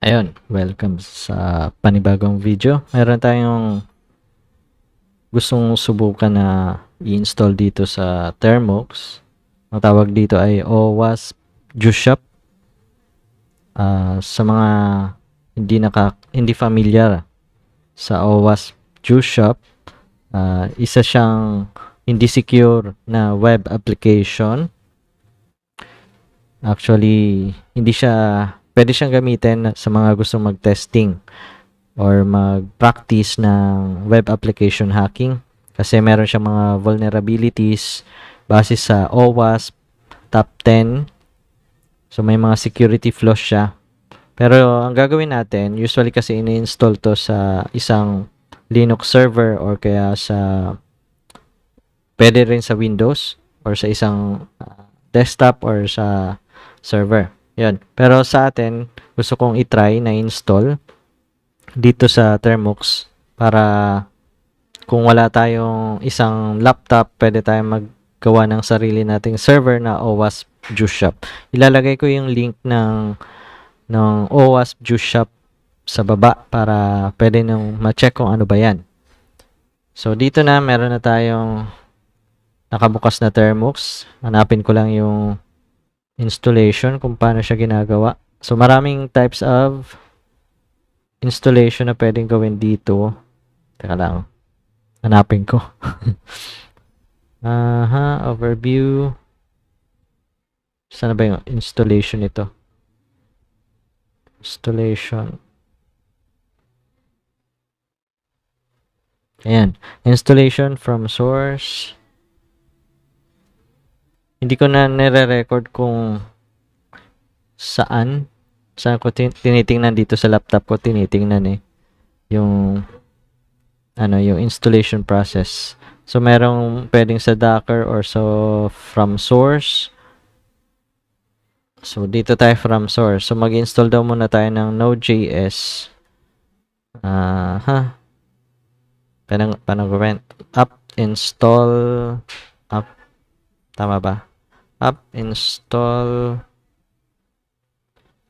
Ayun, welcome sa panibagong video. Meron tayong gustong subukan na i-install dito sa Thermux. Ang tawag dito ay OWASP Juice Shop. Sa mga hindi familiar sa OWASP Juice Shop, isa siyang hindi secure na web application. Actually, hindi siya pwede siyang gamitin sa mga gustong mag-testing or mag-practice ng web application hacking kasi meron siyang mga vulnerabilities base sa OWASP top 10. So may mga security flaws siya. Pero ang gagawin natin, usually kasi ini-install to sa isang Linux server or kaya sa pwede rin sa Windows or sa isang desktop or sa server. Yan. Pero sa atin, gusto kong i-try na install dito sa Thermux para kung wala tayong isang laptop, pwede tayong maggawa ng sarili nating server na OWASP Juice Shop. Ilalagay ko yung link ng OWASP Juice Shop sa baba para pwede nang ma-check kung ano ba yan. So, dito na, meron na tayong nakabukas na Thermux. Hanapin ko lang yung installation kung paano siya ginagawa. So, maraming types of installation na pwedeng gawin dito. Teka lang. Hanapin ko. Overview. Saan ba yung installation nito? Installation. Ayan. Installation from source. Hindi ko na nire-record kung saan ko tinitingnan dito sa laptop ko. Tinitingnan yung yung installation process. So, merong pwedeng sa Docker or so from source. So, dito tayo from source. So, mag-install daw muna tayo ng Node.js. Paano gawin? App install app. Tama ba? App install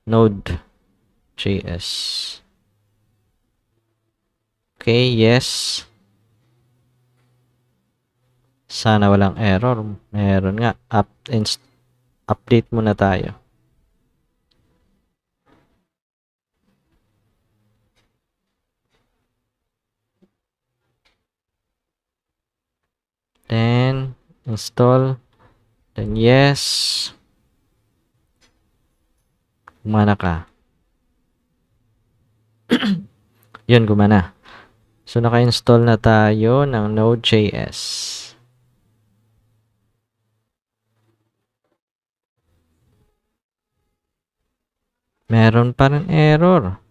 Node.js. Okay, yes. Sana walang error. Meron nga. Update muna tayo. Then, install. Then, yes. Gumana ka. Yun, gumana. So, naka-install na tayo ng Node.js. Meron pa rin error.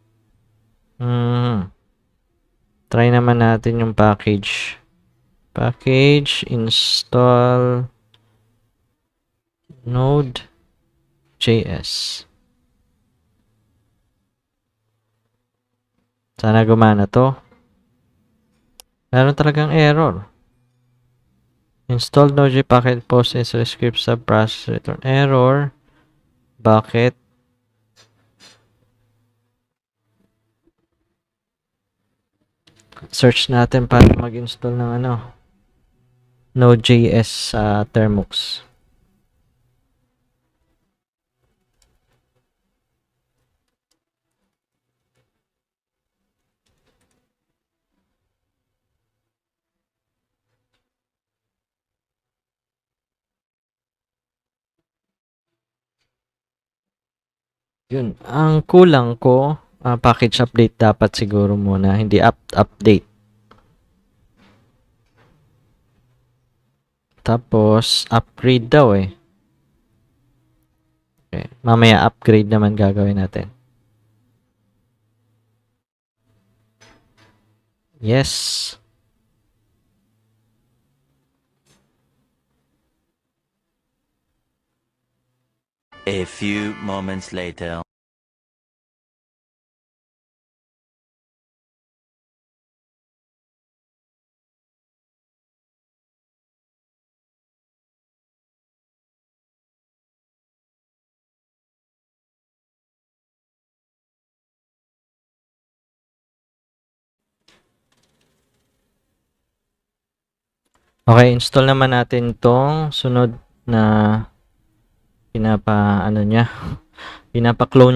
Try naman natin yung package. Package, install Node.js. Sana gumana to. Meron talagang error. Install Node.js packet post install script sub process return error. Bakit? Search natin para mag-install ng Node.js sa Thermux. Yun. Ang kulang ko, package update dapat siguro muna, hindi update. Tapos, upgrade daw eh. Okay. Mamaya upgrade naman gagawin natin. Yes. A few moments later. Okay, install naman natin tong sunod na pinapa-clone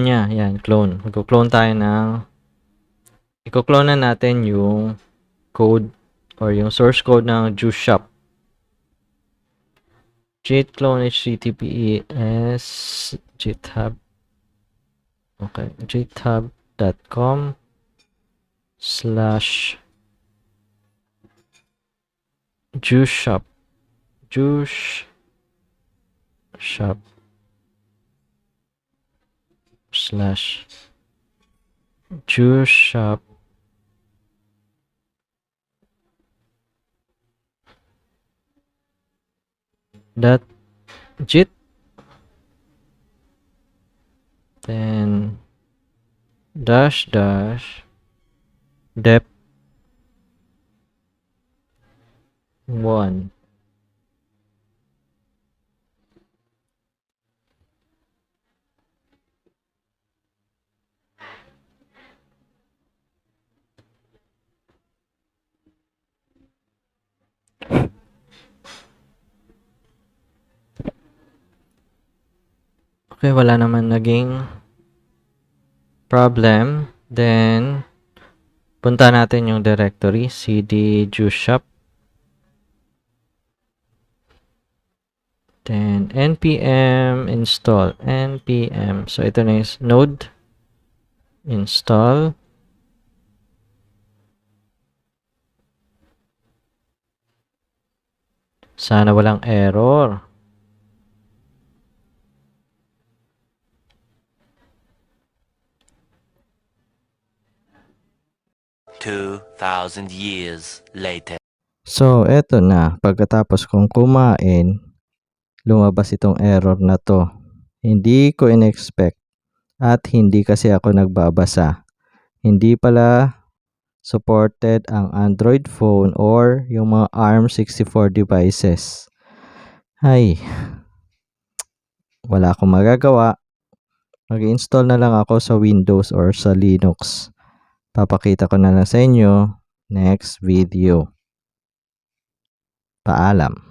niya. Yan, clone. Magko-clone tayo i-clone na natin yung code or yung source code ng Juice Shop. Git clone https github. Okay, github.com/ Juice Shop. Juice Shop / Juice Shop .git, then --dep 1. Okay, wala naman naging problem. Then, punta natin yung directory, cd juice shop. Then, npm install, npm. So, ito na yung node install. Sana walang error. 2,000 years later. So, eto na. Pagkatapos kong kumain, lumabas itong error na to. Hindi ko in-expect at hindi kasi ako nagbabasa. Hindi pala supported ang Android phone or yung mga ARM64 devices. Ay, wala akong magagawa. Mag-install na lang ako sa Windows or sa Linux. Papakita ko na lang sa inyo next video. Paalam.